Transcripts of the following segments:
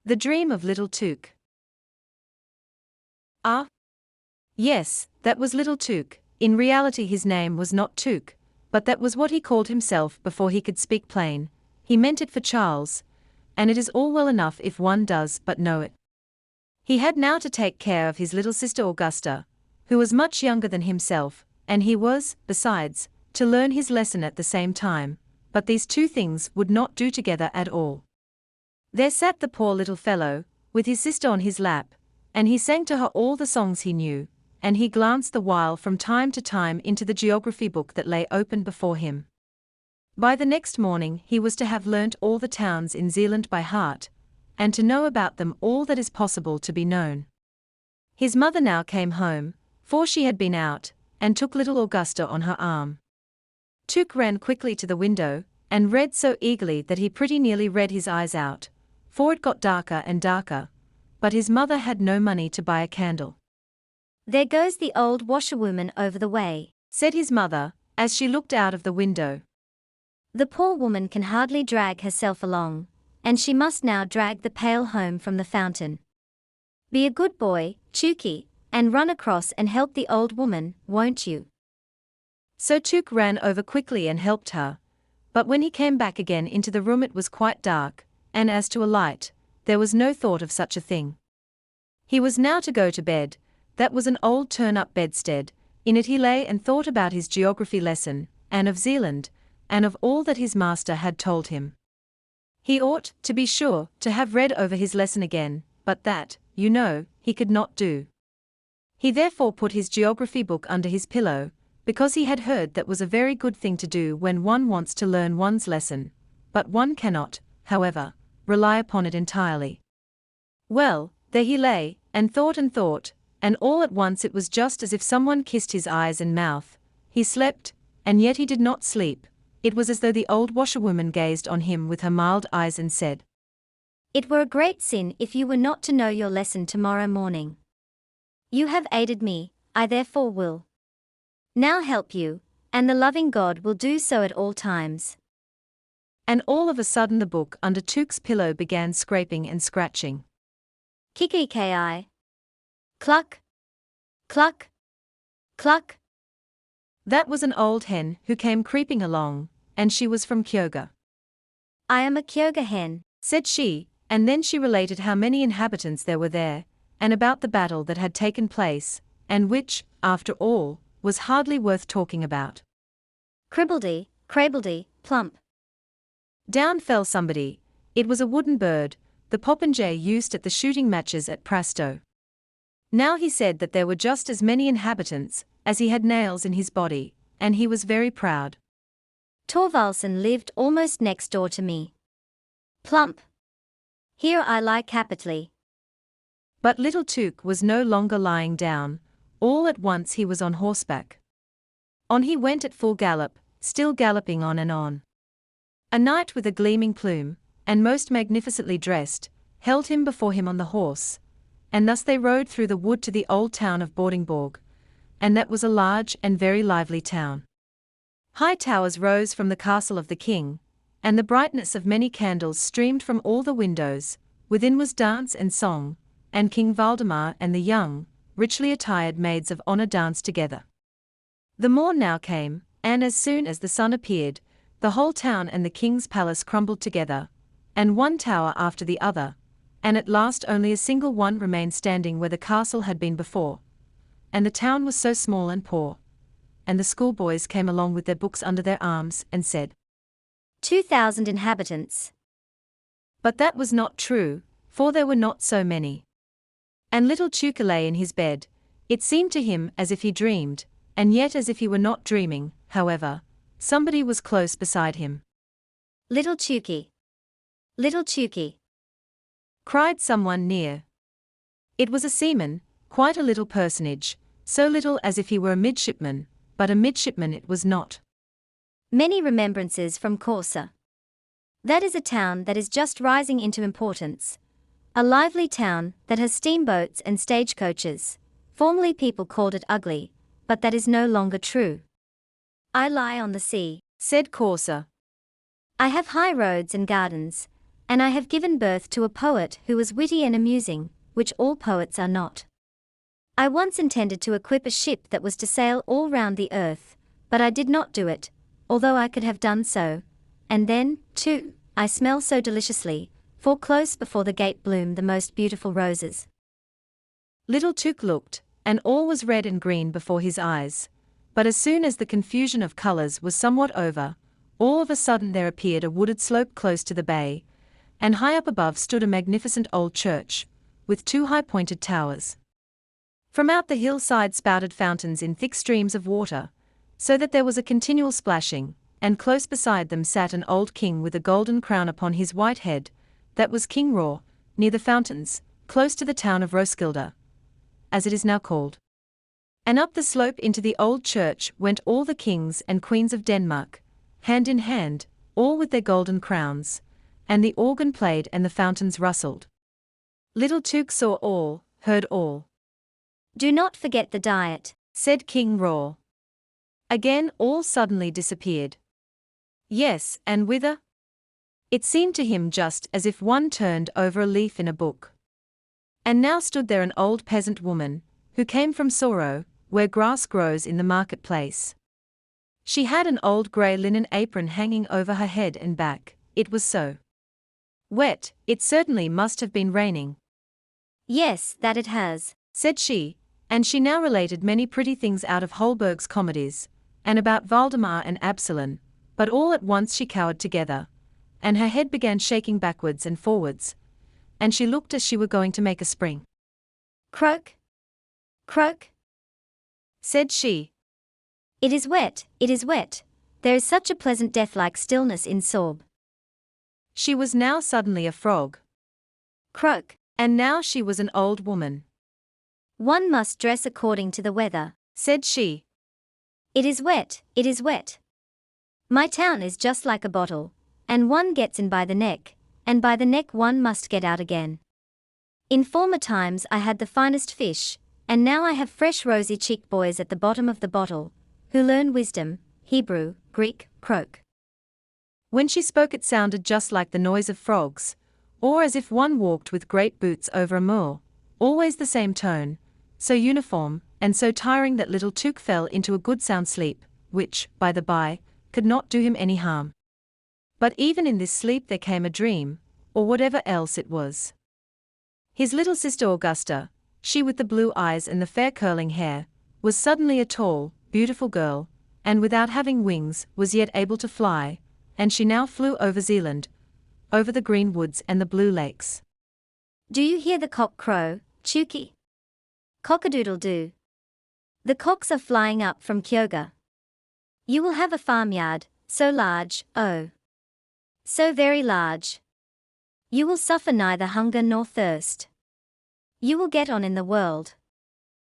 The Dream of Little Took. Ah, yes, that was Little Took. In reality his name was not Took, but that was what he called himself before he could speak plain. He meant it for Charles, and it is all well enough if one does but know it. He had now to take care of his little sister Augusta, who was much younger than himself, and he was, besides, to learn his lesson at the same time, but these two things would not do together at all. There sat the poor little fellow, with his sister on his lap, and he sang to her all the songs he knew, and he glanced the while from time to time into the geography book that lay open before him. By the next morning he was to have learnt all the towns in Zealand by heart, and to know about them all that is possible to be known. His mother now came home, for she had been out, and took little Augusta on her arm. Took ran quickly to the window, and read so eagerly that he pretty nearly read his eyes out, for it got darker and darker, but his mother had no money to buy a candle. "There goes the old washerwoman over the way," said his mother, as she looked out of the window. "The poor woman can hardly drag herself along, and she must now drag the pail home from the fountain. Be a good boy, Tukey, and run across and help the old woman, won't you?" So Took ran over quickly and helped her, but when he came back again into the room it was quite dark, and as to a light, there was no thought of such a thing. He was now to go to bed. That was an old turn-up bedstead. In it he lay and thought about his geography lesson, and of Zealand, and of all that his master had told him. He ought, to be sure, to have read over his lesson again, but that, you know, he could not do. He therefore put his geography book under his pillow, because he had heard that was a very good thing to do when one wants to learn one's lesson, but one cannot, however, rely upon it entirely. Well, there he lay, and thought, and all at once it was just as if someone kissed his eyes and mouth. He slept, and yet he did not sleep. It was as though the old washerwoman gazed on him with her mild eyes and said, "It were a great sin if you were not to know your lesson tomorrow morning. You have aided me, I therefore will now help you, and the loving God will do so at all times." And all of a sudden the book under Took's pillow began scraping and scratching. Kiki-ki. Cluck. Cluck. Cluck. That was an old hen who came creeping along, and she was from Kyoga. "I am a Kyoga hen," said she, and then she related how many inhabitants there were there, and about the battle that had taken place, and which, after all, was hardly worth talking about. Cribbledy, crabledy, plump. Down fell somebody. It was a wooden bird, the popinjay used at the shooting matches at Prasto. Now he said that there were just as many inhabitants as he had nails in his body, and he was very proud. Torvaldsen lived almost next door to me. Plump. Here I lie capitally. But little Took was no longer lying down. All at once he was on horseback. On he went at full gallop, still galloping on and on. A knight with a gleaming plume, and most magnificently dressed, held him before him on the horse, and thus they rode through the wood to the old town of Vordingborg, and that was a large and very lively town. High towers rose from the castle of the king, and the brightness of many candles streamed from all the windows. Within was dance and song, and King Valdemar and the young, richly attired maids of honor danced together. The morn now came, and as soon as the sun appeared, the whole town and the king's palace crumbled together, and one tower after the other, and at last only a single one remained standing where the castle had been before. And the town was so small and poor. And the schoolboys came along with their books under their arms and said, 2,000 inhabitants. But that was not true, for there were not so many. And little Tuka lay in his bed. It seemed to him as if he dreamed, and yet as if he were not dreaming. However, somebody was close beside him. "Little Tukey! Little Tukey!" cried someone near. It was a seaman, quite a little personage, so little as if he were a midshipman, but a midshipman it was not. Many remembrances from Corsa. That is a town that is just rising into importance. A lively town that has steamboats and stagecoaches. Formerly people called it ugly, but that is no longer true. "I lie on the sea," said Corsa. "I have high roads and gardens, and I have given birth to a poet who was witty and amusing, which all poets are not. I once intended to equip a ship that was to sail all round the earth, but I did not do it, although I could have done so. And then, too, I smell so deliciously, for close before the gate bloom the most beautiful roses. Little Took looked, and all was red and green before his eyes. But as soon as the confusion of colors was somewhat over, all of a sudden there appeared a wooded slope close to the bay, and high up above stood a magnificent old church, with 2 high-pointed towers. From out the hillside spouted fountains in thick streams of water, so that there was a continual splashing, and close beside them sat an old king with a golden crown upon his white head. That was King Raw, near the fountains, close to the town of Roskilde, as it is now called. And up the slope into the old church went all the kings and queens of Denmark, hand in hand, all with their golden crowns, and the organ played and the fountains rustled. Little Took saw all, heard all. Do not forget the diet, said King Raw. Again all suddenly disappeared. Yes, and whither? It seemed to him just as if one turned over a leaf in a book. And now stood there an old peasant woman, who came from Sorrow, where grass grows in the marketplace. She had an old grey linen apron hanging over her head and back. It was so wet, it certainly must have been raining. Yes, that it has, said she, and she now related many pretty things out of Holberg's comedies, and about Valdemar and Absalon, but all at once she cowered together, and her head began shaking backwards and forwards, and she looked as she were going to make a spring. Croak, croak, said she. It is wet, it is wet. There is such a pleasant death-like stillness in Sorb. She was now suddenly a frog. Croak, and now she was an old woman. One must dress according to the weather, said she. It is wet, it is wet. My town is just like a bottle, and one gets in by the neck, and by the neck one must get out again. In former times I had the finest fish, and now I have fresh rosy-cheeked boys at the bottom of the bottle, who learn wisdom, Hebrew, Greek, croak. When she spoke it sounded just like the noise of frogs, or as if one walked with great boots over a moor, always the same tone, so uniform, and so tiring that Little Took fell into a good sound sleep, which, by the by, could not do him any harm. But even in this sleep there came a dream, or whatever else it was. His little sister Augusta, she with the blue eyes and the fair curling hair, was suddenly a tall, beautiful girl, and without having wings was yet able to fly, and she now flew over Zealand, over the green woods and the blue lakes. Do you hear the cock crow, Chooky? Cock-a-doodle-doo. The cocks are flying up from Kyoga. You will have a farmyard, so large, oh, so very large. You will suffer neither hunger nor thirst. You will get on in the world.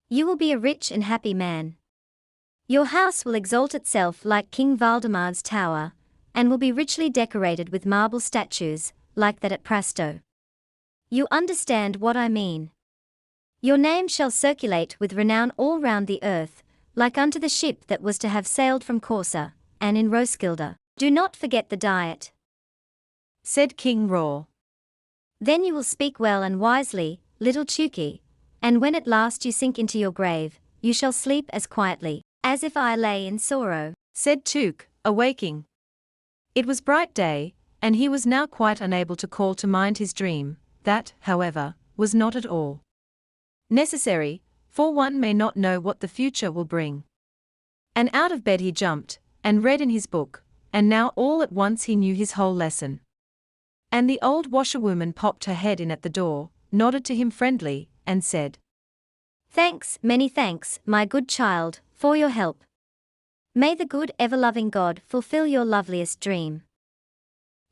You will be a rich and happy man. Your house will exalt itself like King Valdemar's tower, and will be richly decorated with marble statues, like that at Prasto. You understand what I mean. Your name shall circulate with renown all round the earth, like unto the ship that was to have sailed from Corsa, and in Roskilde. Do not forget the diet, said King Raw. Then you will speak well and wisely, little Chooky, and when at last you sink into your grave, you shall sleep as quietly as if I lay in sorrow, said Took, awaking. It was bright day, and he was now quite unable to call to mind his dream. That, however, was not at all necessary, for one may not know what the future will bring. And out of bed he jumped, and read in his book, and now all at once he knew his whole lesson. And the old washerwoman popped her head in at the door, nodded to him friendly, and said, Thanks, many thanks, my good child, for your help. May the good ever-loving God fulfill your loveliest dream.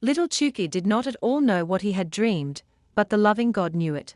Little Chooky did not at all know what he had dreamed, but the loving God knew it.